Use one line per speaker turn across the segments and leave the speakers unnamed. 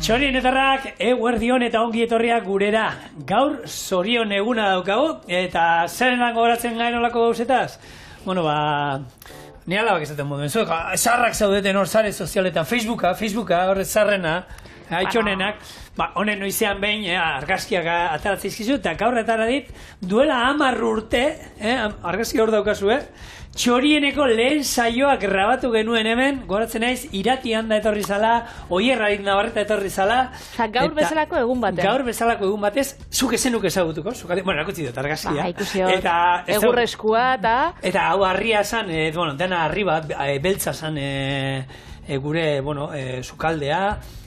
Txorienetarrak, eguerdion eta ongi etorriak gurera. Gaur zorion eguna daukagu, eta zeren gogoratzen gain olako gauzetaz? Bueno, ni alabak esaten moduen, zarrak zaudeten hor zare sozialetan, Facebooka, hor zarrena, haitxonenak, honen noizean behin, argazkiak ataratzen izkizu, eta gaur atara dit, duela 10 urte, argazki hor daukazu, Txorieneko lehen saioak grabatu genuen hemen, goratzen naiz, Irati Handa etorri zala, Oierrarik Navarreta etorri zala.
Gaur bezalako egun batean.
Gaur bezalako egun batez, zuk ezenuk ezagutuko, bueno, erakutsi dut argazkia.
Ikusi hor, egurreskua eta...
Eta hau harria zan, dena harri bat, beltza zan gure, sukaldea,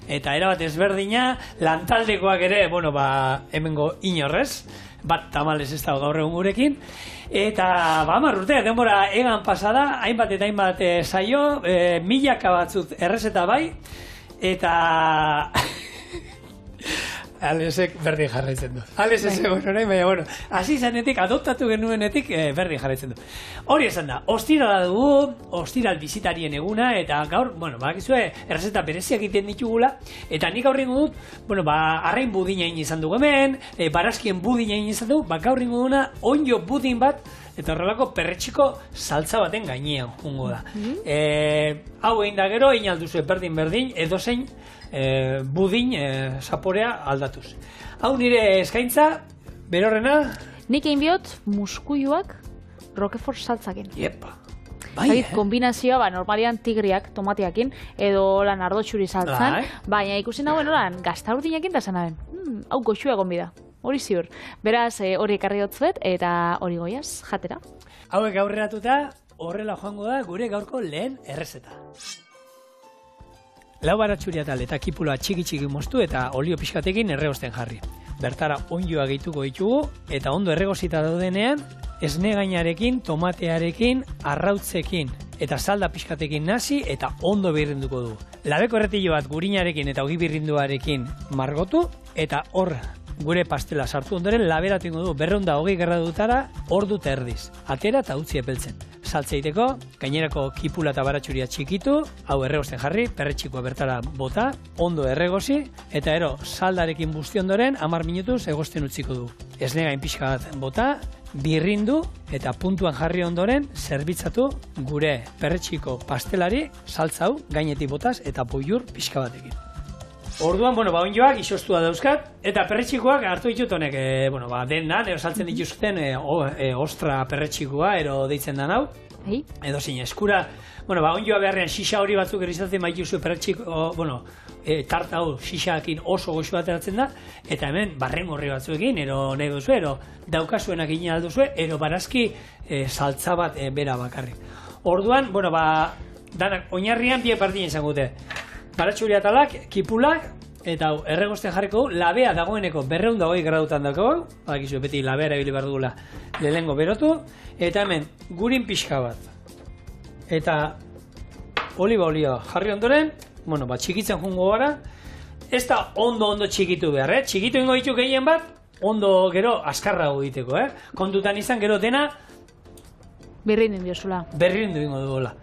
eta erabat ezberdina, lantaldekoak ere, hemengo inorrez, bat tamalez ez dago gaur egun gurekin, eta 10 urte, denbora egan pasada, hainbat eta hainbat saio, milaka batzut errezeta bai, eta... Alesek berdin jarraitzen du. Alesek baina, hasi zanetik, adoptatu genuenetik, berdin jarraitzen du. Hori esan da, ostirala dugu, ostiral bizitarien eguna, eta gaur, bakizue, errezeta bereziak egiten ditugula, eta nik aurrengo dut, arrain budina izan dugu hemen, barazkien budina izan dugu, gaur ringo duna, onjo budin bat, eta horrelako perretxiko saltza baten gainean jungo da. Hau egin da gero, egin alduzue berdin, edozein budin zaporea aldatuz. Hau nire eskaintza, berorrena?
Nik egin bihot muskuiuak Roquefort saltzakin.
Iepa.
Kombinazioa, normalian tigriak, tomateakin, edo lan ardotxuri saltzan, baina ikusi nagoen oran, gaztaurtinakin da zanaren. Hau goxua egon bida. Hori ziur. Beraz, hori ekarri dutzuet, eta hori goiaz, jatera.
Hauek aurreratuta, horrela joango da gure gaurko lehen errezeta. Lau baratxuria tal eta kipuloa txiki moztu eta olio pixkatekin erregosten jarri. Bertara onjoa gehituko ditugu, eta ondo erregozita daudenean, esne gainarekin, tomatearekin, arrautzekin, eta salda pixkatekin nasi, eta ondo birrinduko du. Labeko erretillo bat gurinarekin eta ogi birrinduarekin margotu, eta hor gure pastela sartu ondoren laberatu ingo du 220 gradutara ordu eta erdiz. Atera eta utzi epeltzen. Saltzeiteko, gainerako kipula eta baratxuria txikitu, hau erregosten jarri, perretxikoa bertara bota, ondo erregozi, eta saldarekin busti ondoren 10 minutuz egosten utziko du. Esne gain pixka bat bota, birrindu eta puntuan jarri ondoren zerbitzatu gure perretxiko pastelari saltza hau gainetik botaz eta boilur pixka batekin. Orduan, onjoak isostua dauzkat, eta perretxikoak hartu ditut honek, denan, saltzen dituzten ostra perretxikoa, deitzen den hau, edo zein eskura, onjoa beharrean xixa hori batzuk erizatzen baituzu perretxiko, tarta hau xixakin oso goxu ateratzen da, eta hemen barren gorri batzuekin, nahi duzu, daukasuenak inen alduzue, barazki saltza bat bera bakarrik. Orduan, danak oinarrian biek bardina izango dute. Baratxuria talak, kipulak, eta erregosten jarriko, labea dagoeneko 220 gradutan dago, badakizu beti labea erabili behar dugula lehengo berotu, eta hemen gurin pixka bat. Eta oliba jarri ondoren, txikitzen jungo gara, ez da ondo txikitu behar, txikitu ingo ditu gehien bat, ondo gero askarrago egiteko, kontutan izan gero dena
berrin indiozula.
Berrin ingo dugula,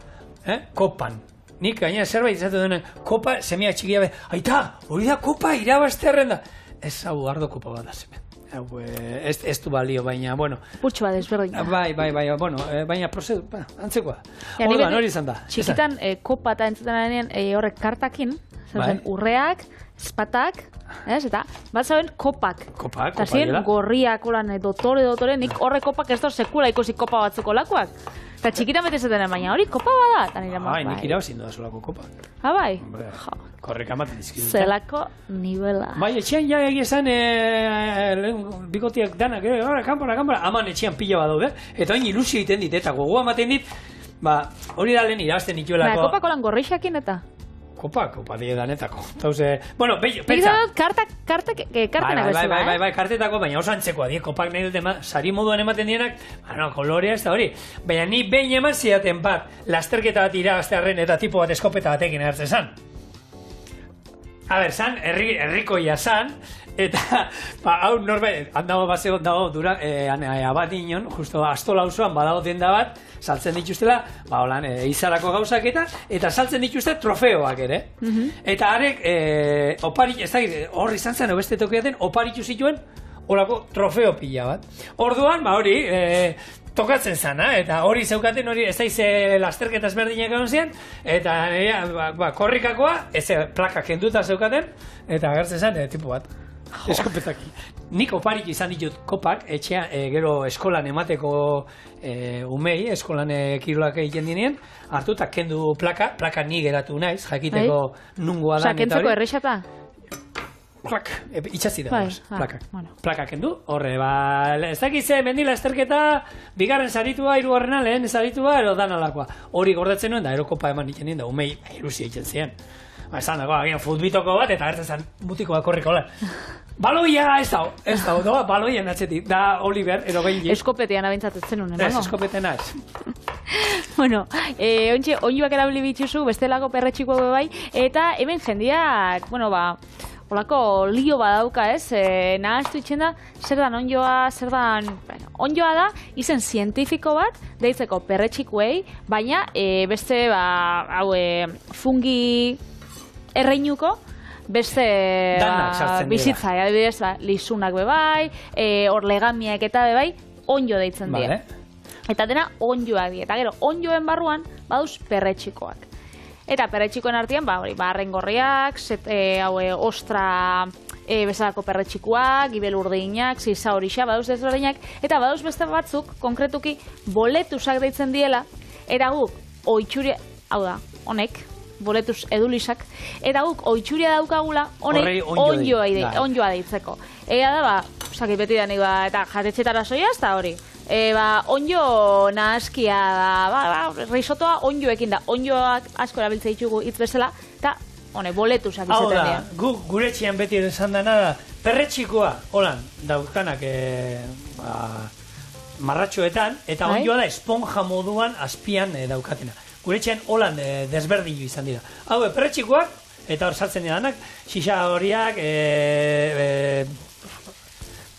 kopan. Nik gaina zerbait izatu duen, kopa, semia txikia be, aita, hori da kopa irabazterren da. Ez hau ardo kopa bat da zemen. Ez du balio, baina,
Putxo bat ezberdin.
Bai, baina prozedu, antzekoa. Hori izan da.
Txikitan kopa eta entzuten denean horrek kartakin, urreak, espatak, eta bat zauen kopak.
Kopak,
eta ziren gorriak, dotore, nik horrek kopak ez da sekula ikusi kopa batzuko lakoak. Eta txikitan bete zaten, baina hori kopa bada.
Nik irabazin da solako kopak.
Bai?
Korreka maten dizkiduta.
Zelako nivela.
Bai, etxean ja egizan bikotiak danak, kanpora, haman etxean pila bat daude, eta hain ilusio egiten dit, eta gogoa maten dit, hori da lehen irabazten dituelako.
Kopako lan gorrixakin eta?
Kopa diedanetako. Bello,
pentsa. Kartenak bezala,
Bai, kartetako, baina oso antzekoa die, kopak nahi dute, sari moduan ematen dienak, kolorea ez da hori. Baina ni behin eman zidaten bat, lasterketa bat irabaztearen eta tipo bat eskopeta batekin hartzen zan. A ber, zan, herrikoia zan, eta, hau norbait, handago bazeo dago dura, abat inon, justo Astola auzoan badago denda bat, saltzen dituztela, holan, izarako gauzak eta saltzen dituzte trofeoak ere. Eta harek, oparik, ez da, hor izan zen, obeste tokiaten, oparitu zituen, horako trofeo pila bat. Orduan, hori, tokatzen zana, eta hori zeukaten, hori ez daiz lasterketa ezberdinak egon zian, eta korrikakoa, ez plakak kenduta zeukaten, eta agertzen zen, tipo bat. Eskopetaki. Nik oparik izan ditut kopak, etxean, gero eskolan emateko umei, eskolan kirolak egiten dinean, hartu eta kendu plaka ni geratu naiz, jakiteko nungoa da.
Osa, kentzeko errexata?
Plak, itxazi da, plakak. Plakak kendu, horre, ez dakize, mendila esterketa, bigarren zaritua, hirugarrena, lehen zaritua, ero danalakoa. Hori gordetzen nuen, da erokopa eman iten da, umei, ilusia itzen ziren. Esan dago, agian futbitoko bat, eta gertzen zen mutiko korriko lan. Baloia ez dago, baloien atzetik, da Oliver, ero behin.
Eskopetean abintzatetzen honen,
no? Ez, eskopetean ez.
Bueno, ontxe, onjuak erabili bitxuzu, bestelako perretxiko bai, eta hemen jendiak, olako lio badauka, ez? Nahaztu itxen da, zer dan onjoa, onjoa da, izen zientifiko bat, deitzeko perretxikuei, baina beste, fungi erreinuko, beste bizitza, adibidez, lizunak bebai, orlegamiak eta bebai, onjo deitzen dira. Eta dena onjoak dira. Eta gero, onjoen barruan, baduz perretxikoak. Eta perretxikoen artean, barren gorriak, ostra bezalako perretxikoak, gibel urdinak, ziza horixa, baduz desberdinak, eta baduz beste batzuk, konkretuki, boletusak deitzen diela, eta guk, oitxuria, hau da, honek, boletuz edulisak, eta guk oitxuria daukagula, honek onjoa deitzeko. Ega da, sakit beti da nik eta jatetxetara soia, ez da hori. Onjo nahaskia da, risotoa onjoekin da, onjoak asko erabiltze ditugu hitz bezala, eta boletusak izaten dira.
Hau da, gure txian beti esan dena da, perretxikoa, holan, dautanak marratxoetan, eta onjoa da esponja moduan azpian daukatena. Gure txian holan desberdinu izan dira. Hau, perretxikoak, eta hor saltzen didanak, xixa horiak,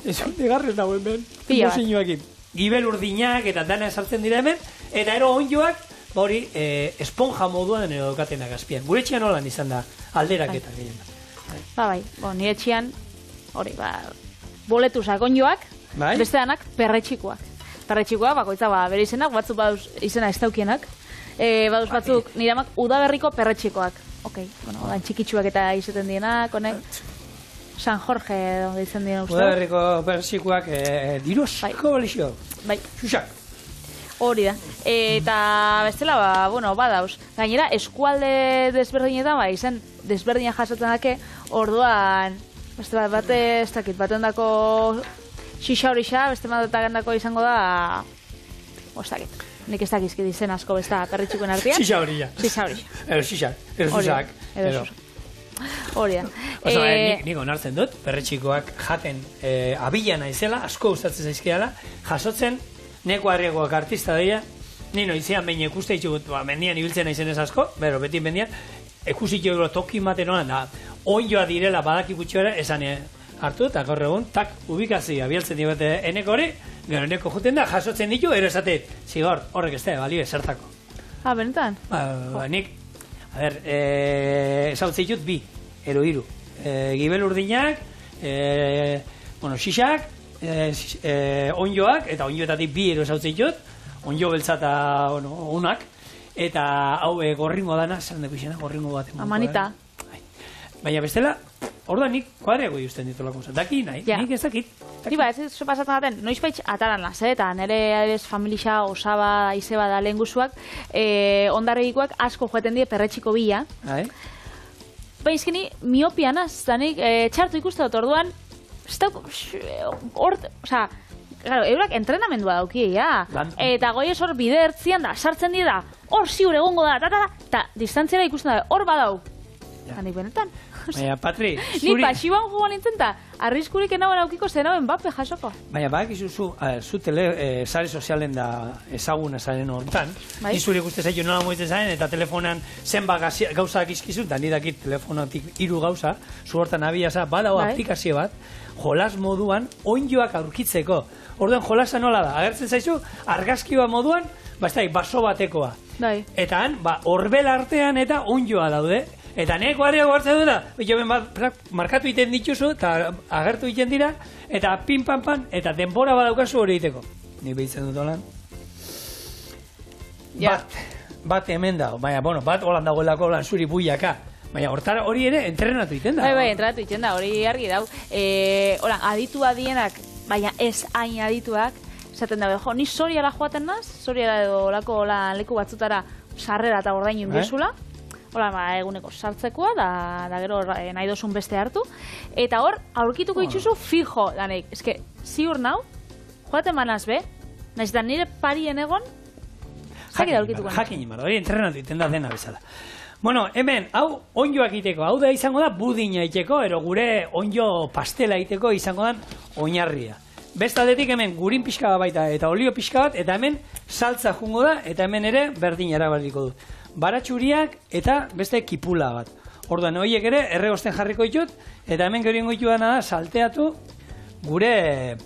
ez negarrez dagoen ben, mozinoekin. Gibel urdinak eta dana esartzen dira hemen, eta ero onjoak, hori, esponja moduan edo daukatenak azpian. Gure txian holan izan da, alderaketa gehien da.
Nire txian, hori, boletusak onjoak, beste danak perretxikoak. Perretxikoak, bakoitza bere izenak, batzuk baduz izena ez daukienak, baduz batzuk nire amak udaberriko perretxikoak. Odan txikitsuak eta izaten dienak, honek. San Jorge deitzen dira uste.
Udaberriko perretxikoak diru asko balixio. Xuxak.
Hori da. Eta bestela, badauz. Gainera, eskualde desberdinetan, izen desberdinak jasotzen dake, orduan, beste baten dako xixa horixa, beste baten dako izango da, nik ez dakizkit izen asko besta perretxikoen artean.
Xixa horixa.
Xixa horixa.
Xuxak.
Hori da.
Nik onartzen dut, perretxikoak jaten abila naizela, asko gustatzen zaizkiala, jasotzen, neko arregoak artista daia, nino izean behin ikuste ditut, mendian ibiltzen naizen ez asko, beti mendian, ikusitxo toki maten honan, da, onjoa direla badaki gutxoera, esan hartu, eta gaur egun, ubikazioa, bialtzen dibete eneko hori, gero eneko juten da, jasotzen ditu, ero esate, zigor, horrek ez da, balio ezertako.
Benetan?
Nik, esautzen ditut bi, ero hiru. Gibel urdinak, xixak, onjoak, eta onjoetatik bi ero esautzen ditut, onjo beltza eta unak, eta hau gorringo dana, zer deko izena, gorringo bat.
Amanita.
Baina bestela, orduan nik kuadreago justen ditolako. Daki nahi, nik ez dakit.
Niba, ez pasatzen daten, noiz baitz ataran laz, eta nire familia osaba, izeba da lehen guzuak, ondarregikoak asko joeten die perretxiko bila. Baizkini, miopianaz, zanik, txartu ikuste dut orduan, eurak entrenamendua dauki, eta goiez hor bidertzian da, sartzen dira, hor ziur egongo da, eta distantziara ikusten da, hor badau. Zanik benetan.
Baina, Patri,
Ni pasiban joan nintzen eta arriskurik enauen aukiko zenauen bape jasoko.
Baina, badakizu zu sare sozialen da ezaguna zaren hortan, ni zuri guzti zaitu nola moitzen zaren, eta telefonan zenba gauzak izkizu, eta nidakit telefonatik 3 gauza, zu hortan abiaza, badao aplikazio bat, jolas moduan, onjoak aurkitzeko. Orduan, jolasa nola da, agertzen zaizu, argazkiba moduan, baso batekoa. Eta han, horbel artean eta onjoa daude. Eta neko areago hartzen du da, joven bat markatu iten dituzu, eta agertu iten dira, eta pin-pan-pan, eta denbora badaukazu hori iteko. Ni behitzen dut holan. Bat hemen dago, baina, bat holan dagoelako holan zuri buiaka. Baina, hori ere entrenatu iten da.
Bai, entrenatu iten da, hori argi dau. Holan, aditua dienak, baina ez hain adituak, esaten dabe, ni soriara joaten naz, soriara edo olako leku batzutara sarrera eta ordainu inbizula. Hola, eguneko sartzekoa, da gero nahi dozun beste hartu. Eta hor, aurkituko itxuzu fijo, daneik. Eske, ziur nau, joaten manaz be, nahiz da nire parien egon, zaki da aurkituko.
Jakin imar, hori entrenatu iten da dena bezala. Bueno, hemen, hau onjoak iteko, hau da izango da budina iteko, ero gure onjo pastela iteko izango da oinarria. Bestaldetik hemen gurin pixka bat baita eta olio pixka bat, eta hemen saltza jungo da, eta hemen ere berdin erabaliko dut. Baratxuriak eta beste kipula bat. Orduan, horiek ere, erregosten jarriko ditut, eta hemen gero ingo dituana da, salteatu gure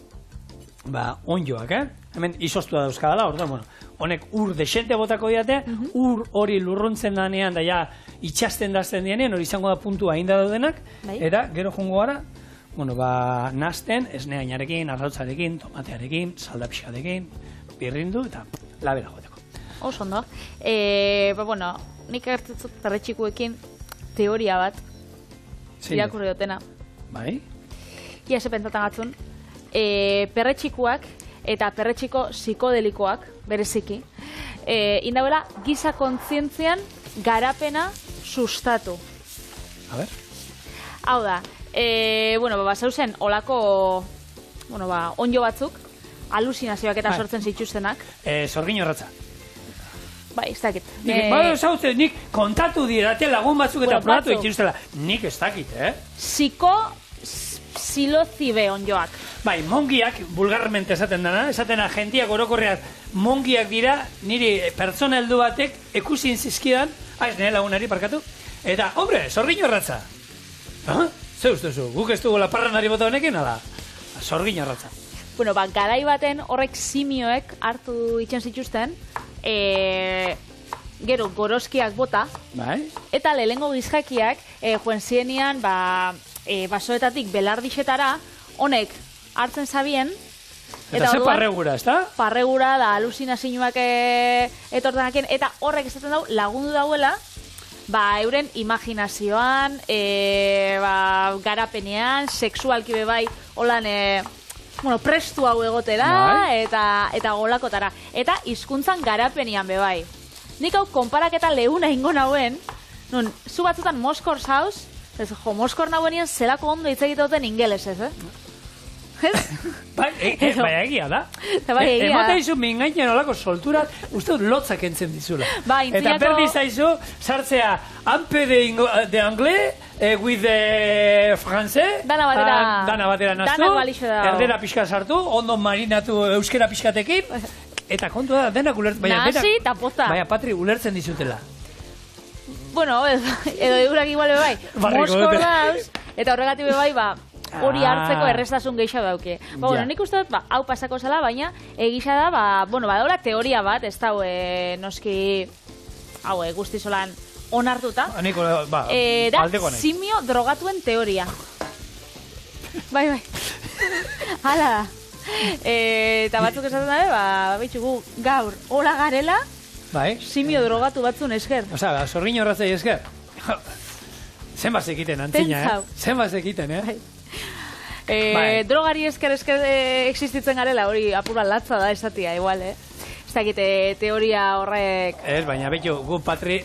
onjoak, Hemen izostua dauzkadala, orduan, honek ur desente botako diate, ur hori lurruntzen danean, da ja, itxasten dazten dianean, hori izango da puntua ainda daudenak, eta gero jungo gara, nazten, esneainarekin, arrautzarekin, tomatearekin, saldapixarekin, birrindu, eta labera joteko.
Oso ondo. Nik agertutzut perretxikuekin teoria bat irakurri dutena.
Bai?
Ia ze pentsatan gatzun. Perretxikuak eta perretxiko psikodelikoak, bereziki, indauela giza kontzientzian garapena sustatu.
A ber?
Hau da, zauzen olako onjo batzuk, alusinazioak eta sortzen zituztenak.
Sorgin horratza.
Bai, ez dakit.
Nik kontatu dirate lagun batzuk eta probatu dituztela. Nik ez dakit,
Psilozibe onjoak.
Bai, mongiak, vulgarmente esaten dana, esaten agentiak orokorreak mongiak dira, niri pertsona heldu batek ekusin zizkidan, nire lagunari parkatu, eta, hombre, sorgin horratza. Ze ustezu, guk ez dugu laparranari bota honekin, ala? Sorgin horratza.
Garai baten horrek simioek hartu itxen zituzten, gero gorozkiak bota, eta lehengo gizjakiak joen zienian basoetatik belardixetara, honek hartzen zabien,
eta ze parregura, ez da?
Parregura da alusinazioak etortenakien, eta horrek esaten dau lagundu dauela, euren imaginazioan, garapenean, sexualki bebai, holan, prestu hau egotera eta golakotara. Eta hizkuntzan garapenian bebai. Nik hau konparaketa lehuna ingo nauen, zu batzutan Moskor zauz, Moskor nahuenien zelako ondo hitz egiteuten ingeles, ez,
Bai, egia da. Emata izu mingainen olako solturat, uste dut lotzak entzen dizula. Eta berdi zaizu, sartzea, ampe de anglais, with the francais, dana batera naztu, erdera pixka sartu, ondo marinatu euskera pixkatekin, eta kontu da, denak ulertzen.
Nasi eta poza.
Baina, Patri, ulertzen dizutela.
Edo eurak igual bebai, Moskor dauz, eta horregatik bebai, hori hartzeko errestasun gehiago dauke. Nik uste dut, hau pasako zela, baina egisa da, badaula teoria bat, ez da, noski, guztizolan onartuta. Da, simio drogatuen teoria. Bai. Hala da. Eta batzuk esaten dabe, bitxugu, gaur, hola garela, simio drogatu batzun esker.
Osa, sorgin horratzei esker. Zenbaz ekiten, antzina, Zenbaz ekiten,
Drogari esker existitzen garela, hori apura latza da esatia, igual, Ez dakite teoria horrek...
Ez, baina betu, gu Patri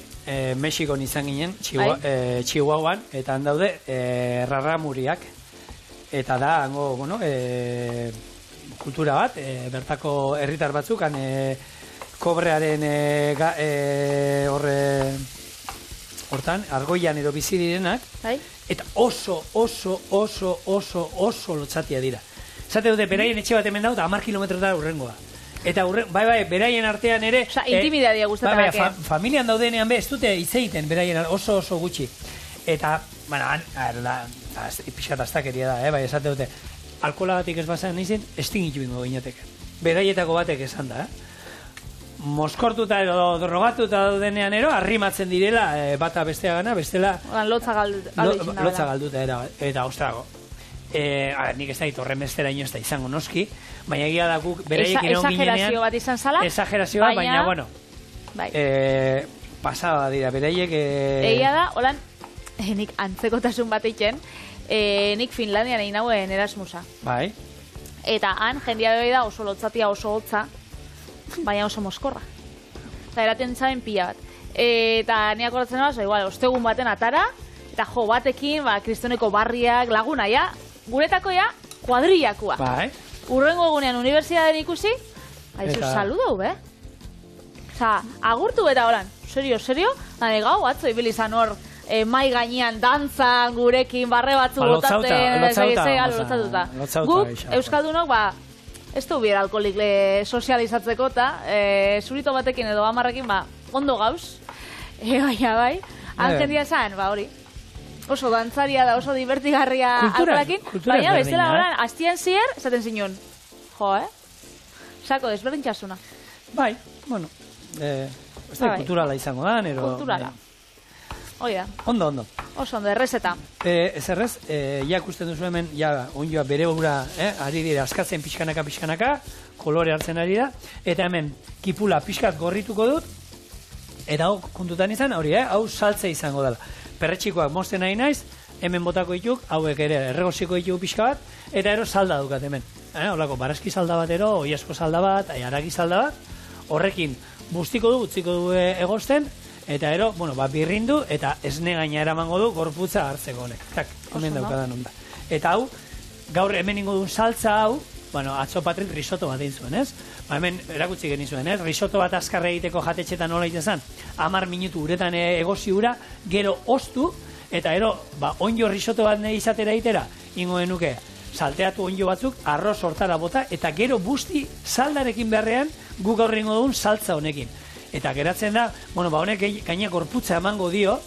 Mexikon izan ginen, Chihuahuan, eta handaude Raramuriak. Eta da, hango, kultura bat, bertako herritar batzuk, kobrearen hortan, argoian edo bizi direnak, eta oso lotzatia dira. Zate dute, beraien etxe bat hemen dago, eta 10 kilometrotara urrengoa. Eta beraien artean ere...
Osa, intimidadia gustatak.
Familian daudenean ez dute hitz egiten beraien oso gutxi. Eta, pixkat astakeria da, bai, esate dute, alkoholagatik ez bazan nizien, estingitu bingo ginateke. Beraietako batek esan da, moskortuta edo drogatuta daudenean ero, arrimatzen direla bata bestea gana, bestela...
Lotza
galduta, eta ostrago. Nik ez da horren bestera ino ez da izango noski, baina egia da guk beraiekin egon ginenean...
Exagerazio bat izan zala.
Exagerazio bat, baina, bueno, pasaba dira, beraiek...
Egia da, holan, nik antzekotasun bat eiken, nik Finlandian egin hauen Erasmusa.
Bai.
Eta han, jendia bebai da oso lotzatia, oso hotza, baina oso moskorra. Eta eraten zaben pila bat. Eta niak horatzen da, igual, ostegun baten atara, eta jo batekin, kristoneko barriak, laguna, ja, guretako ja, kuadriakua.
Bai.
Urrengo egunean unibertsitatean ikusi, haizu saludau, Osa, agurtu eta holan, serio, nade gau, atzo ibilizan hor, mai gainean dantzan gurekin barre batzu botatzen, lotzatuta. Guk, euskaldunok, ez du bier alkoholik sozializatzeko eta zurito batekin edo 10ekin, ondo gauz, baina bai, hanken dia zan, hori. Oso dantzaria da, oso divertigarria alkoholakin, baina bestela horan, hastian zier, esaten zinun. Sako desberdintxasuna.
Bai, bueno, ez da kulturala izango da, nero...
Kulturala. Oida.
Ondo.
Oso ondo, errezeta.
Ez errez, ja ikusten duzu hemen, ja, onjoa bere ura, ari dira, askatzen pixkanaka, kolore hartzen ari da, eta hemen, kipula pixkat gorrituko dut, eta hau kontutan izan, hori, hau saltze izango dela. Perretxikoak mozten nahi naiz, hemen botako dituk, hauek ere erregosiko ditugu pixka bat, eta ero salda dukat hemen. Horako, barazki salda bat ero, oiasko salda bat, aragi salda bat, horrekin bustiko du, utziko du egosten, eta ero, birrindu, eta esne gaina eramango du, gorputza hartzeko honek. Tak, hemen daukadan onda. Eta hau, gaur hemen ingo duen saltza hau, atzo Patrik risotto bat egin zuen, ez? Hemen erakutsi genizuen, ez? Risotto bat azkarra egiteko jatetxetan nola egiten 10 minutu uretan egosi ura, gero ostu, eta ero, onjo risotto bat nahi izatera egitera, ingo genuke, salteatu onjo batzuk, arroz hortara bota, eta gero busti saldarekin beharrean, guk gaur ingo duen saltza honekin. Eta geratzen da, honek gaina gorputza emango dio,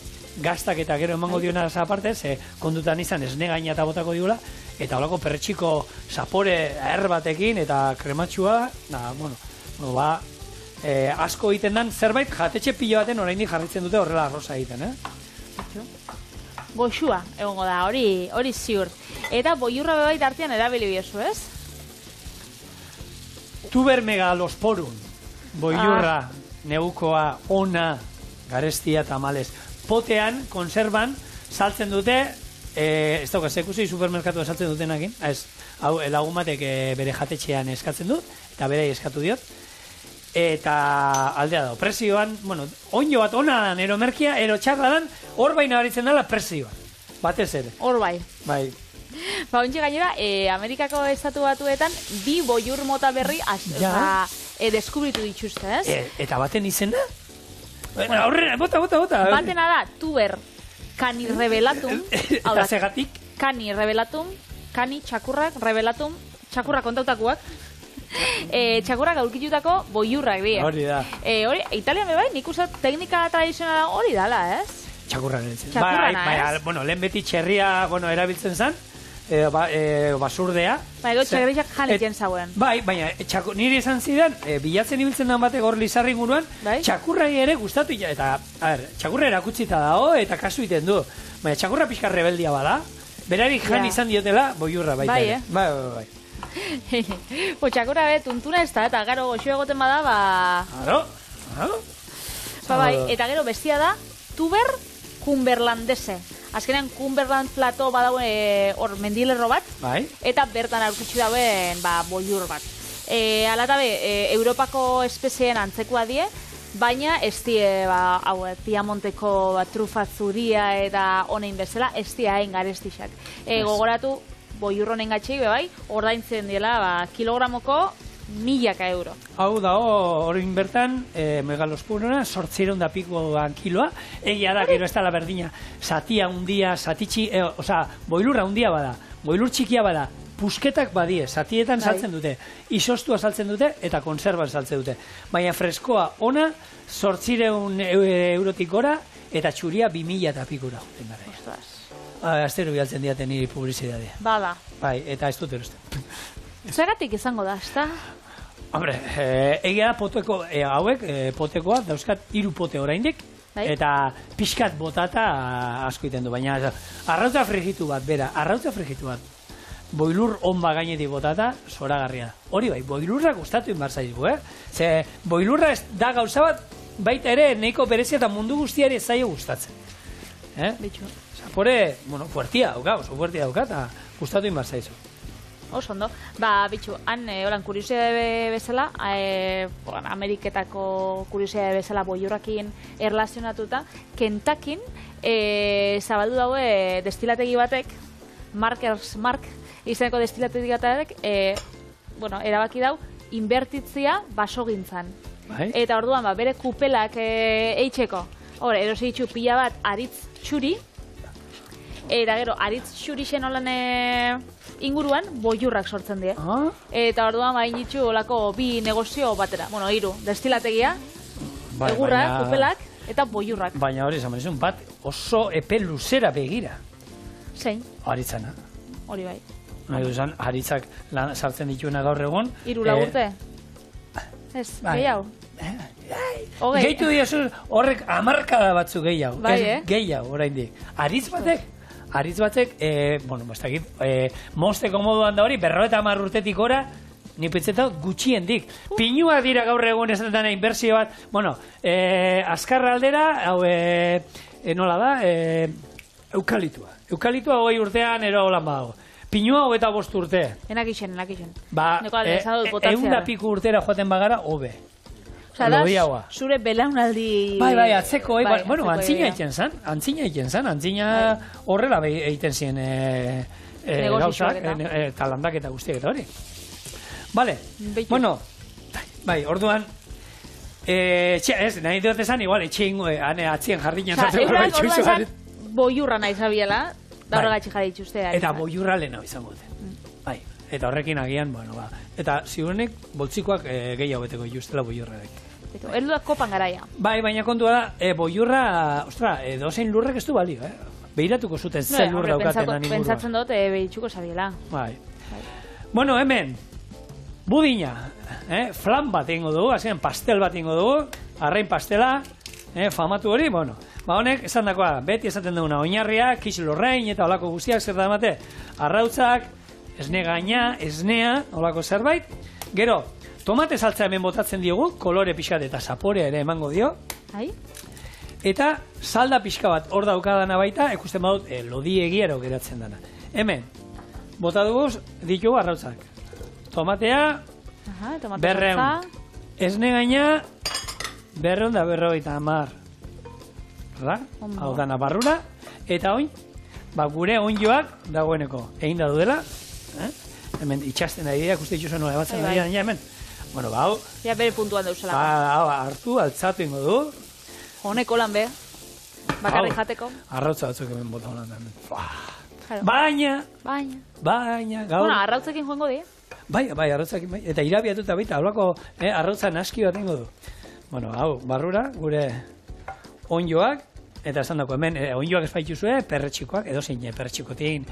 gaztak eta gero emango diona aparte, ze kondutan izan esne gaina eta botako diola, eta holako perretxiko zapore batekin eta krematxua, asko egiten dan zerbait jatetxe pilo baten oraindik jarritzen dute horrela arroza egiten,
Goxua, egongo da, hori ziur. Eta boiurra bebait artean erabili biezu, ez?
Tubermegalosporum, boiurra, neukoa, ona, garestia eta males. Potean, konserban, saltzen dute, ez daukaz, ekusi supermerkatu saltzen dutenakin, hau lagun batek bere jatetxean eskatzen dut, eta bere eskatu diot, eta aldea dago, presioan, onjo bat ona dan, ero merkia, ero txarra dan, hor baina baritzen dela presioan, batez ere.
Hor bai.
Bai.
Ontsi gainera, Amerikako estatu batuetan, 2 boiur mota berri deskubritu dituzte, ez?
Eta baten izena? Aurrera, bota.
Batena da, tuber cani revelatum.
Eta segatik?
Cani revelatum, cani txakurrak revelatum, txakurrak kontautakuak. Txakurrak aurkitutako boiurrak dira.
Hori da.
Hori, Italian bebai, nik uste teknika tradizionala hori dala, ez?
Txakurran ez.
Txakurrana,
lehen beti txerria erabiltzen zen, basurdea.
Ego txerriak janitzen zauen.
Bai, baina niri esan zidan, bilatzen ibiltzen den batek hor lizarri inguruan, txakurrai ere gustatu, eta, txakurra erakutsita dago, eta kasu iten du. Baina txakurra pixka rebeldia bada, berari jan izan diotela, boiurra baita. Bai.
Txakurra tuntuna ez da, eta gero goxo egoten bada, Bai, eta gero bestia da, tuber cumberlandese. Azkenean Cumberland plato badago hor mendilerro bat, eta bertan aurkitzu dauen boiur bat. Alatabe, Europako espezien antzekoa die, baina ez die, Piamonteko trufa zuria eta honein bezala, ez die hain garestixak. Gogoratu, boiur honen gatxik, ordaintzen diela, kilogramoko milaka euro.
Hau da, horrein bertan, megalospurona, 800 pikoan kiloa, egia da, gero ez da la berdina, zatia undia, boilurra undia bada, boilur txikia bada, pusketak badie, zatietan saltzen dute, isostua saltzen dute, eta konserban saltzen dute. Baina freskoa ona, 800 eurotik gora, eta txuria 2000 eta pikura. Astero bialtzen diaten niri publizidadea.
Bada.
Bai, eta ez dut erosten.
Zergatik izango da, ez da?
Hombre, egia da poteko, hauek, potekoa, dauzkat 3 pote oraindik, eta pixkat botata asko iten du, baina arrautza frigitu bat, boilur onba gainetik botata, zoragarria. Hori bai, boilurra gustatu inbar zaizu, Ze boilurra ez da gauza bat, baita ere, nahiko berezia eta mundu guztiari zaio gustatzen. Zapore, fuertia dauka, eta gustatu inbar zaizu.
Oso ondo. Bitxu, han, holan, kuriosidade bezala, Ameriketako kuriosidade bezala boilurrakin erlazionatuta, Kentakin zabaldu daue destilategi batek, Markers Mark, izeneko destilategi batek, erabaki dau, inbertitzia basogintzan. Eta orduan, bere kupelak eitzeko, erosi ditxu pila bat aritz txuri, eta gero, aritz txuri zen holan inguruan boilurrak sortzen die. Eta orduan bain ditxu olako 2 negozio batera. 3, destilategia, egurrak, kupelak, eta boilurrak.
Baina hori esan bezun, bat oso epe luzera begira.
Zein?
Aritzana.
Hori bai.
Nahi duzan, aritzak sartzen dituena gaur egon.
3 urte? Ez, gehiago?
Gehitu diazu horrek hamarkada batzu gehiago. Gehiago, oraindik. Aritz batek, mosteko moduan da hori, 50 urtetik ora, ni pentseta gutxiendik. Pinua dira gaur egun ez dena inbertsio bat, azkarra aldera, hau, nola da, eukalitua. Eukalitua 20 urtean ero holan badago. Pinua 25 urte.
Enak isen.
100 piku urtera joaten bagara, hobe.
Zure belaunaldi...
Bai, atzeko, antzina egiten zan, antzina horrela egiten ziren gauzak, talandak eta guztiak eta hori. Bale, bai, orduan, nahi dut esan, igual, atzien jardinen zartzen gara itxuizu.
Orduan, boiurra nahi zabiela, da horregatxe jarri itxuztea.
Eta boiurra lehena izango dute. Bai, eta horrekin agian, eta ziurenek boltsikoak gehiago beteko itxustela boiurrarek.
Erduak kopan garaia.
Bai, baina kontua da, boiurra, dozein lurrek ez du balio, behiratuko zuten zen lurra daukaten animurua.
Pentsatzen dut, behitxuko zabiela.
Bai. Bueno, hemen, budina, flan bat ingo dugu, azken pastel bat ingo dugu, arrain pastela, famatu hori, honek esan dakoa, beti esaten duguna, oinarria, kisilorrain eta olako guztiak zer da emate, arrautzak, esne gaina, esnea, olako zerbait, gero, tomate saltza hemen botatzen diogu, kolore pixkat eta zaporea ere emango dio. Eta salda pixka bat hor daukadana baita, ikusten badut, lodi egiero geratzen dana. Hemen, bota dugu ditugu arrautzak. Tomatea, 200. Esne gaina, 250. Hau dana barrura. Eta oin, gure oinjoak dagoeneko egin da duela. Hemen itxasten ari dira, ikuste dituzuen nola batzen ari dira hemen. Hau...
Ja, bere puntuan dauzela.
Hartu, altzatu ingo du.
Honeko lan be. Bakarri jateko.
Arrautza batzuk hemen bota honan. Baina, gaur...
Arrautzekin joango di.
Bai, arrautzekin bai. Eta irabiatuta baita, hablako arrautza naski bat ingo du. Hau, barrura, gure onjoak, eta esan dako hemen, onjoak ez baituzue, perretxikoak, edo zein perretxikotin.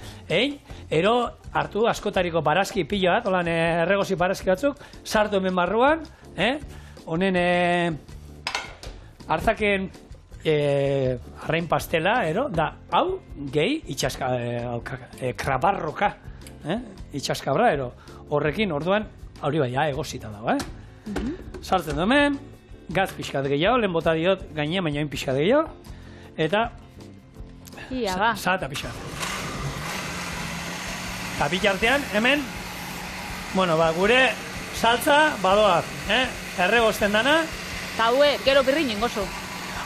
Ero, hartu askotariko barazki pila bat, holan erregozi barazki batzuk, sartu hemen barruan, honen hartzaken arrain pastela, da, hau, gehi, itxaska, krabarroka, itxaskabra, horrekin, orduan, hori bai, egozita dago, sartzen du hemen, gaz pixkat gehiago, lehen bota diot, gainean baina hain pixkat gehiago, eta zata pixkat. Eta bitartean, hemen, gure saltza badoak, erregozten dana.
Eta haue, gero birrin ingozu.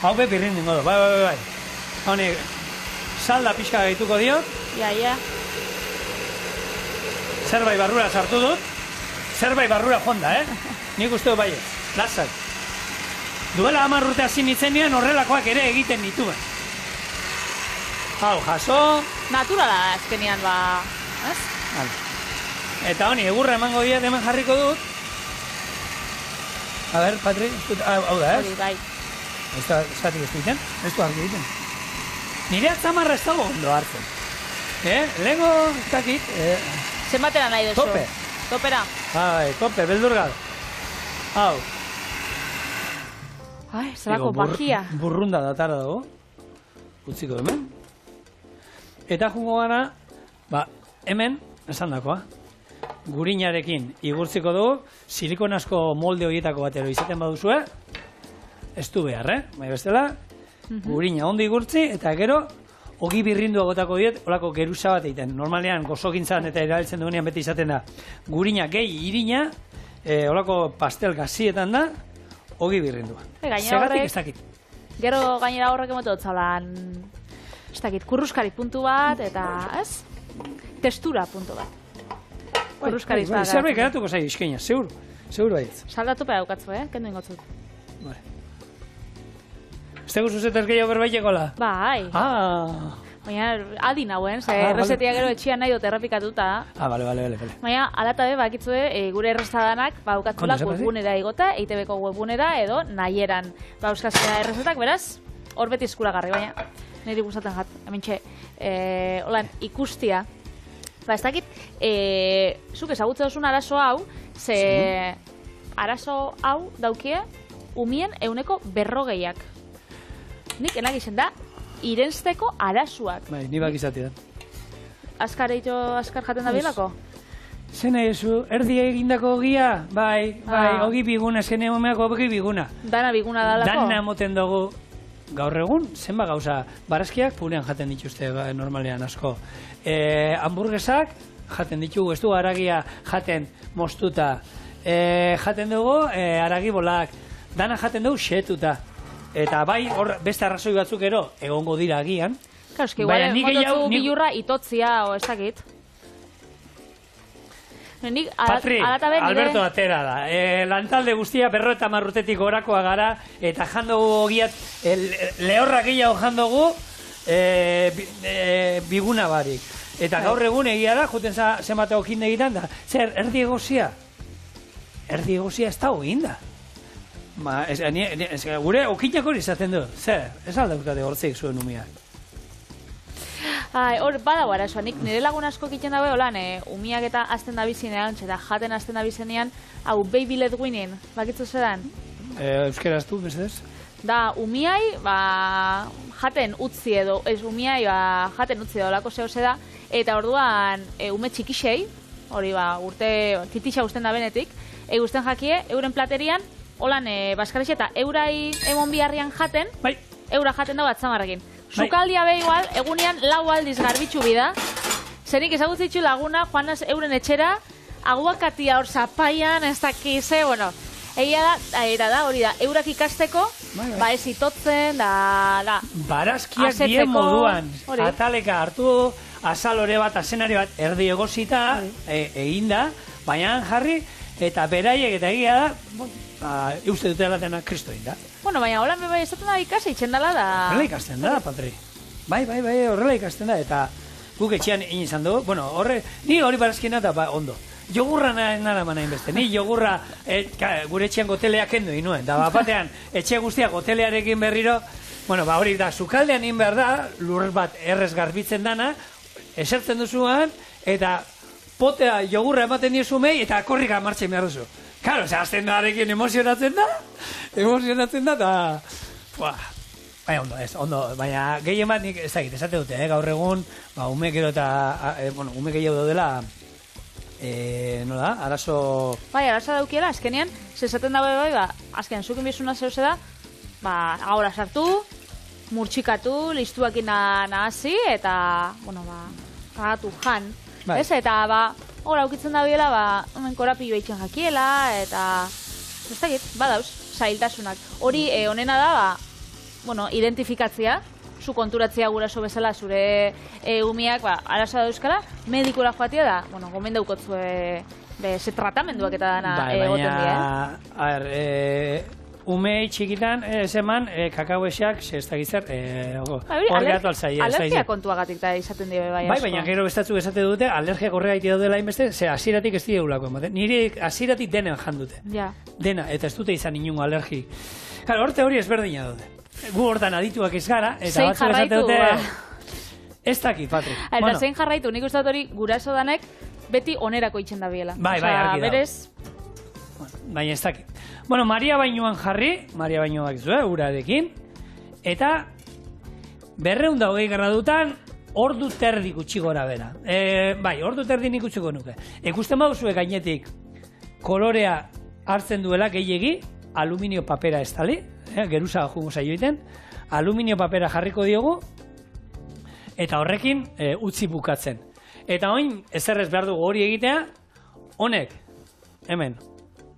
Hau be birrin ingo du, bai. Hone, salda pixka gehituko diot.
Ja.
Zerbait barrura sartu dut. zerbait barrura jonda, Nik uste bai, lasai. Duela 10 urte hasi nitzenean horrelakoak ere egiten dituen. Hau, jaso.
Naturala azkenean, ez?
Eta honi, egurra emango diat hemen jarriko dut. A ber, Patri, hau da, ez?
Hori, bai.
Ez da, eskatik ez egiten? Ez du argi egiten. Nire atzamarra ez dago ondo hartzen. Lehenko, ez dakit.
Zenbatera nahi duzu?
Tope.
Topera?
Bai, tope, beldurgal. Hau.
Ai, zelako bakia.
Burrunda datara dago. Utziko hemen. Eta jungo gana, hemen, esan dakoa. Gurinarekin igurtziko dugu, silikon asko molde horietako batero izaten baduzue, ez du behar, Bai bestela, gurina ondo igurtzi, eta gero, ogi birrindua gotako diet, olako geruza bat egiten. Normalean, gozokintzan eta erabiltzen dugunean beti izaten da, gurina gehi irina, olako pastel gazietan da, ogi birrindua. Zergatik ez dakit.
Gero gainera horrek emote dutzalan, ez dakit, kurruskari puntu bat, eta, ez? Testura puntu bat. Kurruskari ez da.
Zerbait geratuko zai izkeina, seguru baietz.
Saldatu pera daukatzu, kendu ingotzut.
Vale. Ez tegu zuzetez gehiago berbaitekola?
Bai. Baina, adi nauen, errezetia gero etxian nahi dut errepikatuta.
Bale.
Baina, alata be, bakitzue, gure errezadanak, baukatzula webunera igota, EITB-ko webunera, edo nahieran. Euskazkena errezetak, beraz, hor beti eskuragarri, baina, niri gustatzen jat, hementxe, holan, ikustia. Ez dakit, zuk ezagutze duzun arazo hau, ze arazo hau daukie umien 140ak. Nik enak izen da, irensteko arazoak.
Bai, ni bak izati da.
Azkar jaten da bilako?
Zena ezu, erdi egindako ogia? Bai, ogi biguna, zene momeako ogi biguna.
Dana biguna dalako?
Dana moten dugu. Gaur egun, zenba gauza, barazkiak punean jaten dituzte normalean asko. Hamburguesak jaten ditugu, ez du haragia jaten moztuta. Jaten dugu haragi bolak, dana jaten dugu xetuta. Eta bai, hor beste arrazoi batzuk ero, egongo dira agian.
Claro, eski igual, mototzu bilurra itotzia, o ez dakit.
Patri, Alberto atera da. Lantalde guztia berro eta marrutetik gorakoa gara, eta jandogu ogiat, lehorra gehiago jandogu biguna barik. Eta gaur egun egia da, juten zenbat okin egiten da. Zer, erdi egozia? Erdi egozia ez da hogin da. Gure okinak hori izaten du. Zer, ez aldaukate hortzeik zuen umia.
Hor, badago arazoa, nire lagun asko egiten dabe, holan, umiak eta azten da bizinean, eta jaten azten da bizinean, hau, baby led winning, bakitzu zedan?
Euskeraz du, bezez?
Da, umiai, jaten utzi edo, ez umiai, jaten utzi edo lako zehose da, eta orduan, ume txikixei, hori, urte, titixa guzten da benetik, guzten jakie, euren platerian, holan, baskarixe eta eurai emon biharrian jaten, eura jaten da bat zamarrekin. Zukaldia be igual, egunean 4 aldiz garbitzu bida. Zerik ezagutzitzu laguna, joanaz euren etxera, aguakatia hor zapaian, ez dakize, bueno, egia da, hori da, eurak ikasteko, ez itotzen, da,
barazkiak bien moduan, ataleka hartu, azalore bat, azenari bat, erdi egozita, eginda, baina jarri, eta beraiek eta egia da, euste dute alatena kristo egin da.
Bueno, baina holan bebai esaten da ikasi itxendala da...
Horrela ikasten da, Patri. Bai, horrela ikasten da, eta guk etxean egin izan dugu. Bueno, ni hori barazkiena eta ondo. Jogurra nara manain beste. Ni jogurra gure etxean goteleak kendu inuen. Da batean, etxe guztiak gotelearekin berriro, bueno, hori da, sukaldean egin behar da, lur bat errez garbitzen dana, esertzen duzuan, eta potea jogurra ematen diezumei, eta korrika martxen behar duzu. Karo, azten darekin emozionatzen da, eta... Baina ondo, ez, ondo, baina gehien bat nik ez dakit, esate dute, gaur egun, ume gero eta, ume gehiago daudela, nola, arazo...
Bai, arazo daukiela, azkenean, zezaten dago bai, azkenean, zukin bizuna zehose da, agora sartu, murtxikatu, listuakin nahasi, eta, bueno, pagatu jan, ez, eta, hor aukitzen da biela, hemen korapillo eitzen jakiela, eta, ez dakit, badauz, zailtasunak. Hori, honena da, bueno, identifikatzia, zu konturatzea guraso bezala zure umiak, arazoa dauzkala, medikura joatia da, bueno, gomen daukotzue ze tratamenduak eta dana egoten dira,
Umei txikitan ez eman kakauexak, ez da gizar,
hor gehatu alzaia. Alergia kontuagatik da izaten dira bai asko.
Bai, baina gero bestatzuk esate dute, alergiak horregaiti daudela inbeste, ze hasieratik ez dira ulako ematen. Nire hasieratik denen jandute.
Ja.
Dena, eta ez dute izan inungo alergi. Claro, horte hori ezberdina daude. Gu hortan adituak ez gara, eta batzuk esate dute... Ez dakit, Patrik.
Eta zein jarraitu, nik uste hori guraso danek beti onerako itxen da biela.
Bai, argi dago.
Berez...
Baina ez dakit. Bueno, Maria Bainuan jarri, Maria Bainua bakizu, urarekin, eta 220 gradutan ordu terdi gutxi gora bera. Bai, ordu terdi nik utziko nuke. Ikusten baduzue gainetik kolorea hartzen duela gehiegi, aluminio papera estali, geruza jungo zaio iten, aluminio papera jarriko diogu, eta horrekin utzi bukatzen. Eta oin, ezerrez behar dugu hori egitea, honek, hemen,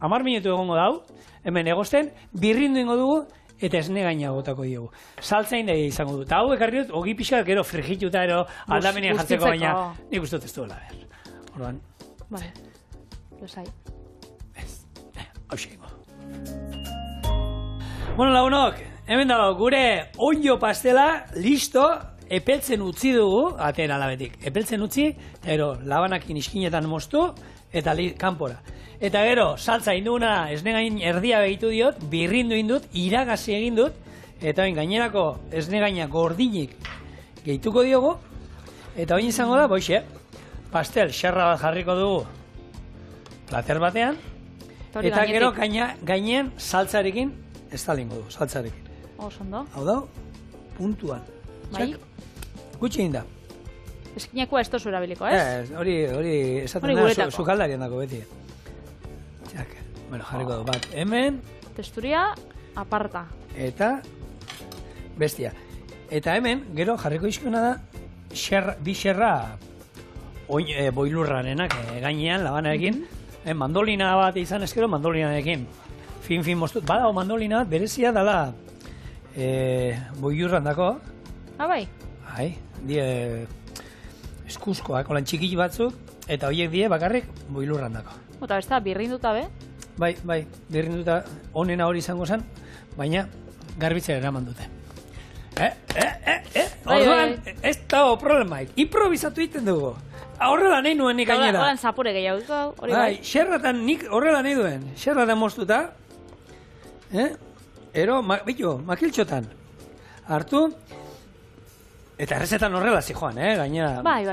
10 minutu egongo dau, hemen egosten, birrindu ingo dugu, eta esne gaina botako diogu. Saltza indai izango du. Eta hau ekarri dut, ogi pixka gero frigituta ero aldamenean jartzeko, baina nik uste dut ez duela behar. Orduan.
Vale. Losai.
Ez. Hau xeingo. Bueno, lagunok, hemen dago, gure onjo pastela, listo, epeltzen utzi dugu, atera alabetik. Epeltzen utzi, eta gero, labanakin iskinetan moztu, eta kanpora. Eta gero, saltza induguna esnegain erdia behitu diot, birrindu indut, iragazi egin dut, eta oin gainerako esnegaina gordinik gehituko diogu, eta oin izango da, boixe, pastel xerra bat jarriko dugu plater batean, eta gero gainean saltzarekin estalingo du, saltzarekin.
Osondo.
Hau da, puntuan.
Bai.
Gutxi inda.
Eskinekoa ez tozu erabiliko, ez?
Hori esaten da, sukaldarian dako beti. Bueno, jarriko du bat hemen.
Testuria aparta.
Eta bestia. Eta hemen, gero jarriko izkuna da, bi xerra boilurrarenak gainean, labanarekin. Mandolina bat izan eskero, mandolinarekin. Fin moztut. Badago mandolina bat, berezia dala boilurran dako.
Bai?
Bai, die eskuzkoak, olan txikiki batzuk, eta horiek die bakarrik boilurran dako.
Eta besta, birrinduta be?
Bai, birrinduta onena hori izango zen, baina garbitzera eraman dute. Orduan, ez dago problemaik. Improvisatu egiten dugu. Horrela nahi nuen nik gainera.
Horren zapore gehiago, hori
bai. Xerratan nik horrela nahi duen. Xerratan moztuta, ero, makiltxotan hartu, eta errezetan horrela zijoan, gainera.
Bai.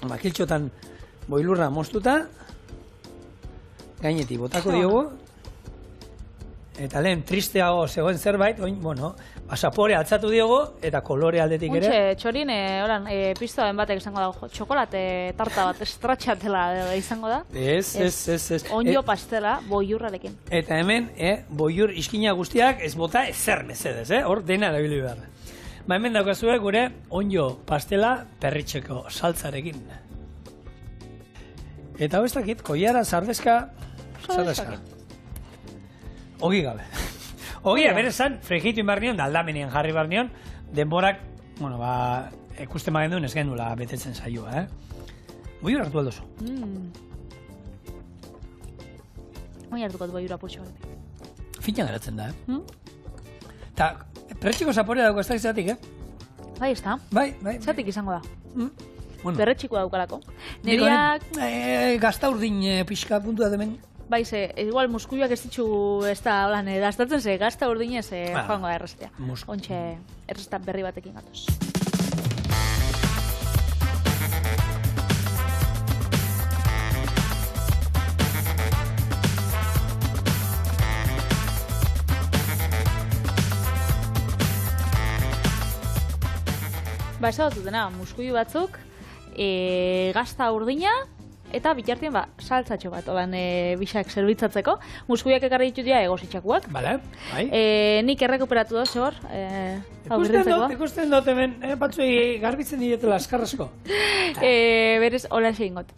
Makiltxotan boilurra moztuta, gainetik botako diogu, eta lehen tristeago zegoen zerbait, zapore altzatu diogu, eta kolore aldetik ere.
Untxe, txorin, piztoen batek izango da, txokolate tarta bat, estratxatela izango da.
Ez.
Onjo pastela, boiurrarekin.
Eta hemen, boiur iskina guztiak ez bota ezer mesedez, hor dena erabili behar. Ba hemen daukazue gure onjo pastela perritxeko saltzarekin. Eta hau ez dakit, koiara sardezka. Ogi gabe. Ogia, berezan, fregitu inbarnion, da aldamenean jarri barnion, denborak, ikusten bagen duen ez gendula betetzen saioa, Boiur hartu aldozu.
Hoi hartuko du boiura putxo.
Fina geratzen da, Eta, perretxiko zaporea dauko ez da izatik,
Bai, ez da.
Bai.
Zatik izango da. Perretxiko daukalako. Neriak...
Gazta urdin pixka puntua demen.
Bai, igual muskuiak ez ditxu ez da, holan, dastatzen gazta urdinez joango da erreztea. Ontxe, errezta berri batekin gatoz. Ba, esatu dena, muskuiu batzuk, gazta urdina, eta bitartien saltzatxo bat, olan bixak zerbitzatzeko. Muskuiak ekarri ditut dira egositxakuak.
Bale, bai.
Nik errekuperatu da, zehor.
Ikusten dut hemen, batzuei garbitzen dietela askarrasko.
Berez, hola egin got.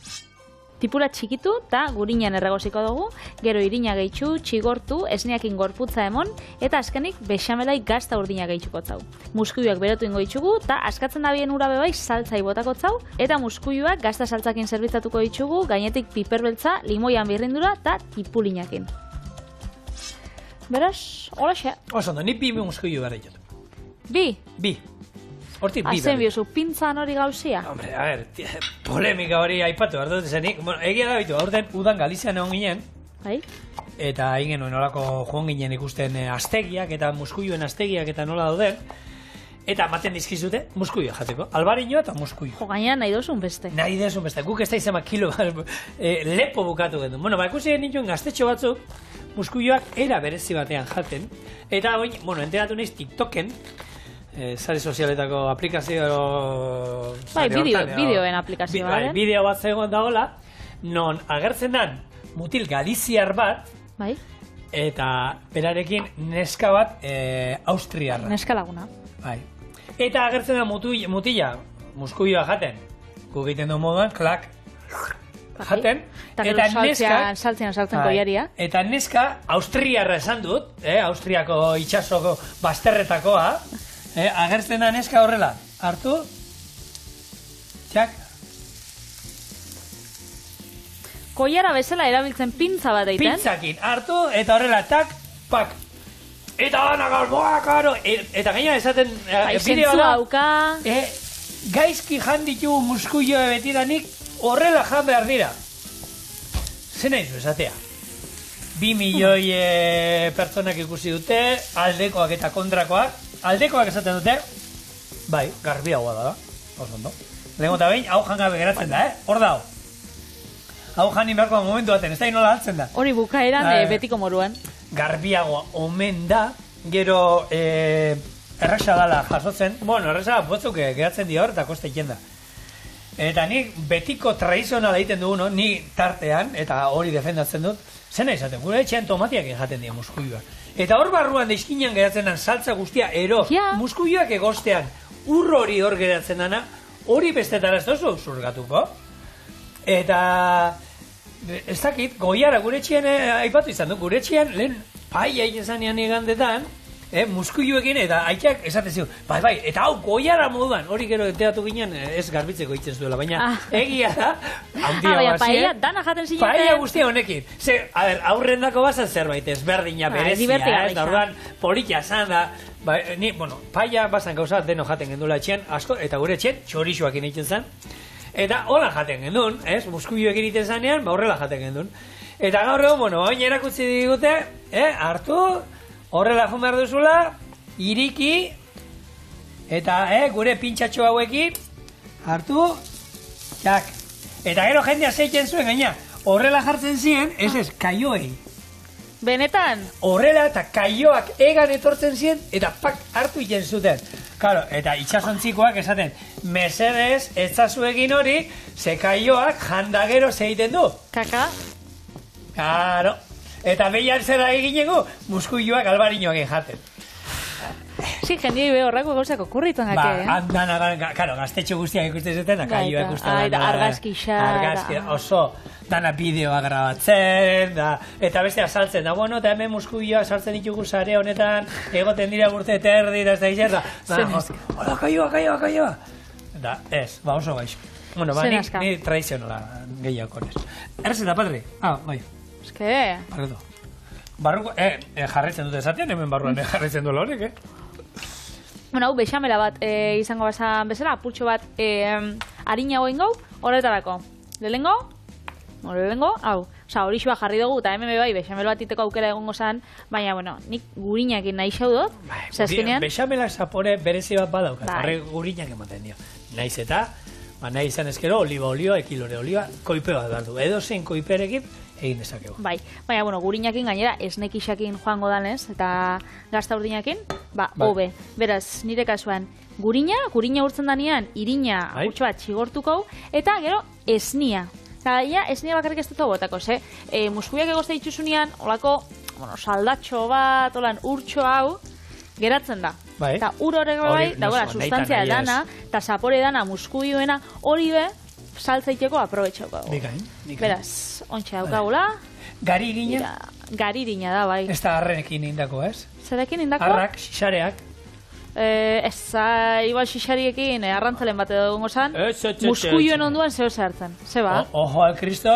tipura txikitu eta gurinan erregoziko dugu, gero irina gehitxu, txigortu, esneakin gorputza emon, eta azkenik bexamelai gazta urdina gehitxuko zau. Muskuiuak berotu ingo itxugu, eta askatzen dabien urabe bai saltzai botako zau, eta muskuiuak gazta saltzakin zerbitzatuko ditxugu, gainetik piperbeltza, limoian birrindura, eta tipulinakin. Beraz, holaxe.
Oso, ni bi muskuiu behar ditut.
Bi?
Bi. Hortik bi
Azen biozu, pintzan hori gauzia?
Hombre, a ver, polemika hori aipatu behar dut zenik. Bueno, egia da bitu, aurten udan Galizian egon ginen.
Bai?
Eta egin nuen nolako joan ginen ikusten astegiak eta muskuioen astegiak eta nola dauden. Eta ematen dizkizute muskuioa jateko. Albarinoa eta muskuio.
Jo, gainean nahi dozun beste.
Nahi dozun beste. Guk ez da izan kilo lepo bukatu gendu. Bueno, ikusi genituen gaztetxo batzuk muskuioak era berezi batean jaten. Eta oin, bueno, enteratu nahiz TikToken, sare sozialetako aplikazio...
Bai, bideoen aplikazio,
bai, bideo bat zegoen dagoela, non agertzen dan mutil galiziar bat,
bai,
eta berarekin neska bat austriarra.
Neska laguna.
Bai. Eta agertzen da mutila, muskuioa jaten. Guk egiten du moduan, klak, jaten. Eta neska...
Saltzean goiaria.
Eta neska austriarra esan dut, Austriako itxasoko bazterretakoa, agertzen da neska horrela, hartu, txak.
Koiara bezala erabiltzen pintza bat egiten.
Pintzakin, hartu, eta horrela, tak, pak. Eta gana galboa, karo. Eta gaina esaten,
bideo da, auka.
Gaizki janditugu muskuioa betidanik, horrela jan behar dira. Zer nahi du esatea? 2 milioi pertsonak ikusi dute, aldekoak eta kontrakoak. Aldekoak esaten dute, bai, garbiagoa da, oso ondo. Lehenko eta behin, hau jangabe geratzen da, hor da hau. Hau janin beharko momentu baten, ez da inola altzen da.
Hori bukaeran betiko moruan.
Garbiagoa omen da, gero erresa dala jasotzen, bueno, erresa botzuk geratzen di hor, eta koste iken da. Eta nik betiko tradizionala egiten dugu, no? Ni tartean, eta hori defendatzen dut, zena izaten, gure etxean tomatiak jaten dira muskuioak. Eta hor barruan deizkinan geratzen dan saltza guztia, muskuioak egostean, urro hori hor geratzen dana, hori bestetara ez dozu zurgatuko. Eta, ez dakit, goiara gure etxean aipatu izan du, gure etxean lehen paia izanean egandetan, muskuioekin eta aitak esaten zion, bai, eta hau goiara moduan, hori gero enteratu ginen ez garbitzeko itzen zuela, baina egia da, handia
baina paella dana jaten zineten.
Paella guztia honekin. Aurrendako bazan zerbait ezberdina berezia, eta orduan politia zan da, paella bazan gauza deno jaten gendula etxean, asko, eta gure etxean txorixoakin egiten zen, eta hola jaten gendun, muskuioekin egiten zanean, horrela jaten gendun. Eta gaur egon, baina erakutsi digute, hartu, horrela joan behar duzula, iriki, eta gure pintxatxo hauekin, hartu, txak. Eta gero jendea zeitzen zuen, gaina, horrela jartzen ziren, ez, kaioei.
Benetan?
Horrela eta kaioak egan etortzen ziren, eta pak hartu iten zuten. Claro, eta itxasontzikoak esaten, mesedez, ez zazuekin hori, ze kaioak jandagero zeiten du.
Kaka?
Claro. Eta behian zera eginegu, muskuioak albarinoak jaten.
Sí, jendioi be horrako gauzak okurritzen gake,
Karo, gaztetxo guztiak ikusten zuten, da kaioak ikusten.
Argazki
oso, dana bideoa grabatzen, eta bestea saltzen da, bueno, eta hemen muskuioak saltzen ditugu sare honetan, egoten dira urte eta erdi, da ez da izan, hola, kaioa. Da, ez, oso gaixo. Bueno, ni tradizionala gehiago konez. Errezeta, Patri? Bai.
Eske...
Barreto. Barruko, jarraitzen dute esatean, hemen barruan jarraitzen duela honek,
Bueno, hau, bexamela bat izango bazan bezala, apurtxo bat harina goin gau, horretarako. Lehengo, hau. Osa, hori xua jarri dugu, eta hemen bai, bexamela bat iteko aukera egongo zan, baina, bueno, nik gurinakin nahi xau dut.
Bexamela zapore berezi bat badaukat, horre gurinak ematen dio. Naiz eta, nahi izan ezkero, oliba olioa, ekilore olioa, koipe bat behar du. Edo zein koiperekin, egin dezakegu.
Bai, baina, bueno, gurinakin gainera esnekixakin joango danez, eta gazta urdinakin, hobe. Beraz, nire kasuan, gurina urtzen danean, irina apurtxo bat txigortuko, eta gero esnia. Eta esnia bakarrik ez dut botako, muskuiak egozte ditzuzunean, olako, saldatxo bat, olan urtxo hau, geratzen da. Eta ur horrego bai, eta sustantzia dana, eta zapore dana, muskuioena, hori be, saltza iteko aprobetxoko.
Bikain.
Beraz, ontsa daukagula.
Gari irina?
Gari irina da, bai.
Ez da arrenekin indako, ez?
Zerekin indako?
Arrak, xixareak.
Ez, igual xixariekin arrantzalen bat edo gongo zan. Muskuioen onduan zeo zehartzen. Zeba?
Ojo al Cristo,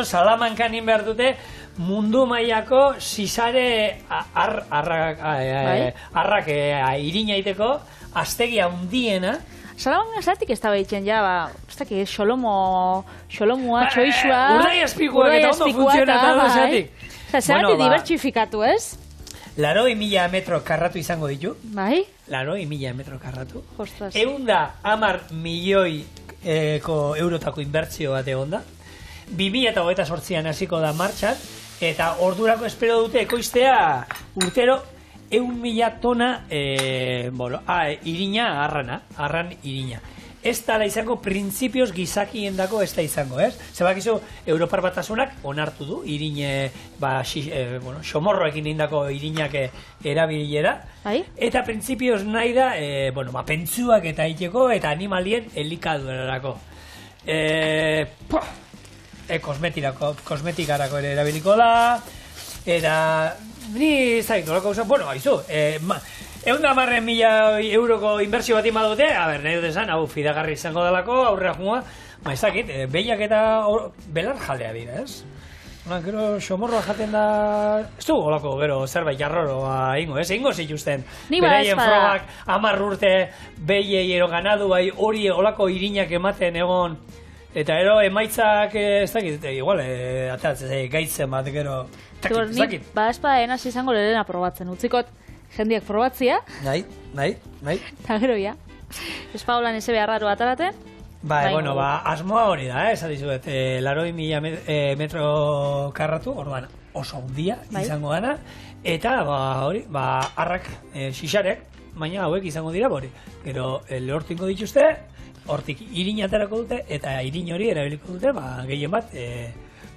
Salamankan behar dute mundu mailako xixare arrak irina iteko, aztegia hundiena.
Salamankan zeratik ez da behitzen, ja, ez dakit, xolomua, txoixua...
Urdai azpikuak eta ondo funtzionatu zeratik.
Zeratik dibertsifikatu, ez?
80.000 metro karratu izango ditu.
Bai?
80.000 metro karratu.
Ostras.
110 milioi eurotako inbertzio bat egon da. 2028an hasiko da martxan, eta ordurako espero dute ekoiztea urtero 100.000 tona irina, arran irina. Ez da izango printzipioz gizakiendako ez da izango, ez? Zebakizu, Europar Batasunak onartu du, irine, xomorroekin indako irinak erabilera.
Bai?
Eta printzipioz nahi da, pentsuak eta iteko eta animalien elikadurarako. Kosmetikarako ere erabiliko da, eta ni zaik, nolako usan, haizu, 110.000 euroko inbertsio bat ima dute, nahi dut esan, hau fidagarri izango delako, aurrera junga, ezakit, behiak eta belar jaldea dira, ez? Gero, xomorroa jaten da... Ez du, olako, gero, zerbait jarroroa ingo, ez? Ingo zituzten. Beraien frogak, 10 urte, behiei ero ganadu, bai, hori olako irinak ematen egon, eta ero, emaitzak, ez dakit, igual, atatzen, gaitzen bat, gero, ez dakit.
Ba, ez ba, enaz izango lehena probatzen, utzikot, jendiak probatzia.
Nahi.
Eta gero, ja. Ez pa holan eze beharraro ataraten.
Asmoa hori da, esan dizuet, 80.000 metro karratu, orduan oso handia izango gana, eta arrak, xixarek, baina hauek izango dira, gero lehortinko dituzte, hortik irin aterako dute, eta irin hori erabiliko dute, gehien bat,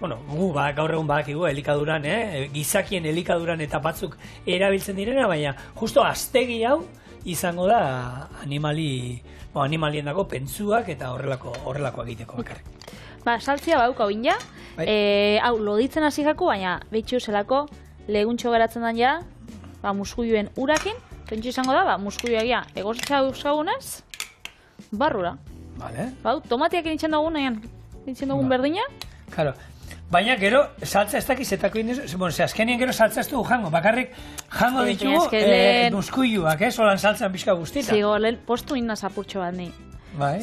gu gaur egun badakigu elikaduran, gizakien elikaduran eta batzuk erabiltzen direna, baina justo aztegi hau izango da animalien dago pentsuak eta horrelakoak egiteko bakarrik.
Saltzia bauka oin ja, hau loditzen hasi jaku, baina behitxu zelako leguntxo geratzen den ja, muskuioen urakin, pentsu izango da, muskuioak ja, egozitza euskagunez, barrura. Tomatiak nintzen dugun, nintzen dugun berdina.
Claro. Baina gero, saltza ez dakiz, azkenien gero saltza ez dugu jango, bakarrik jango ditugu muskuiuak, holan saltzan pixka guztita.
Zigo, lehen postu inna zapurtxo bat ni.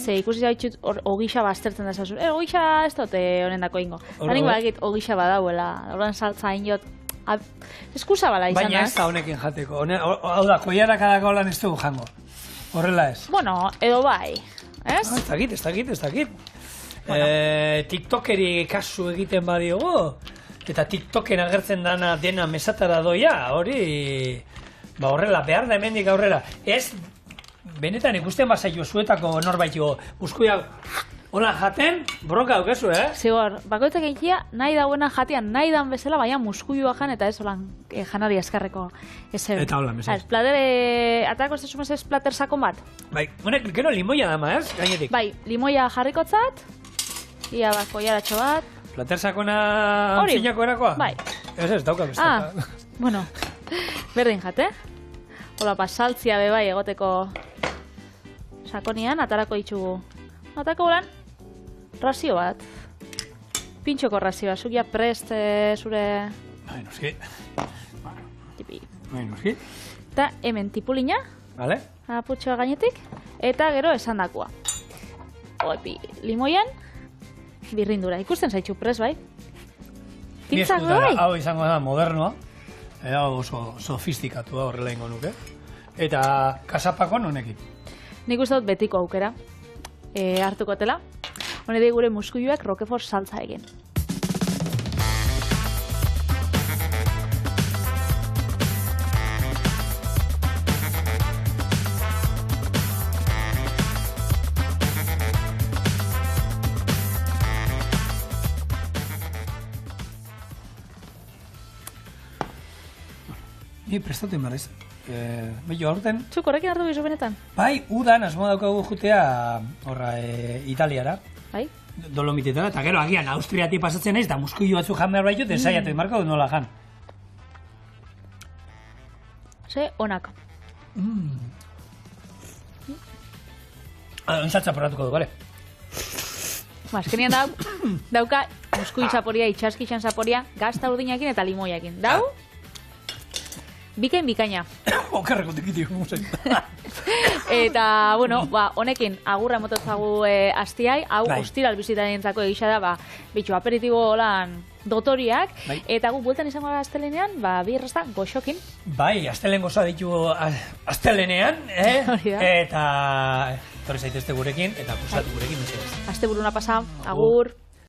Ze ikusi zaitxut ogisa baztertzen da zazu. Ogisa ez dute honen dako ingo. Harin badakit ogisa badauela, holan saltza inot, eskusa bala izan.
Baina ez da honekin jateko, hau da, koiarak adako holan ez dugu jango. Horrela ez.
Bueno, edo bai, ez?
Ez dakit. TikTokeri kasu egiten badiogu, eta TikToken agertzen dena mesatara doia, hori horrela, behar da hemendik aurrera. Ez, benetan ikusten bazaio zuetako norbait muskuiak hola jaten, bronka dukezu,
Zigor, bakoitzak egitea nahi dauena jatean, nahi dan bezala, baina muskuioa jan eta ez holan janari eskarreko.
Eta hola, mesez.
Plater, atako ez desumez ez plater sakon bat?
Bai, gero limoia dama, gainetik.
Bai, limoia jarrikotzat, ia koiaratxo bat.
Plater sakona antzinako erakoa?
Bai.
Ez dauka beste.
Bueno, berdin jate. Hola, saltzia bebai egoteko sakonian, atarako ditugu. Atako bolan, razio bat. Pintxoko razioa, zukia prest zure...
Bai, noski.
Tipi.
Bai, noski.
Eta hemen tipulina.
Vale.
Aputxoa gainetik. Eta gero esan dakoa. Oepi, limoian, birrindura. Ikusten zaitxu prest, bai? Tintzak bai?
Hau izango da modernoa. Eta oso sofistikatua horrela ingo nuke. Eta kasapako honekin.
Nik uste dut betiko aukera. Hartuko tela. Hone gure muskuioak Roquefort saltza egin.
Ni prestatu inbarriz. Bello, aurten...
Zuk horrekin hartu bizu benetan?
Bai, udan asmo daukagu jutea Italiara.
Bai?
Dolomitetara, eta gero agian Austriatik pasatzen naiz, eta muskuilu batzuk jan behar baitut, ensaiatu marko nola jan.
Ze, onak.
Ontzatza porratuko du, bale?
Azkenean dauka muskui zaporia, itxaskitxan zaporia, gazta urdinakin eta limoiakin. Dau? Bikaina.
Okerreko tikiti, musek.
Eta, bueno, honekin agurra emototzagu astiai, hau ostiral bizitarientzako egisa da, bitxo, aperitibo lan dotoriak, eta gu bueltan izango da astelenean, bi errazta goxokin.
Bai, astelen goza ditugu astelenean, eta torri zaitezte gurekin, eta gustatu gurekin, mesedez.
Asteburuna pasa, agur.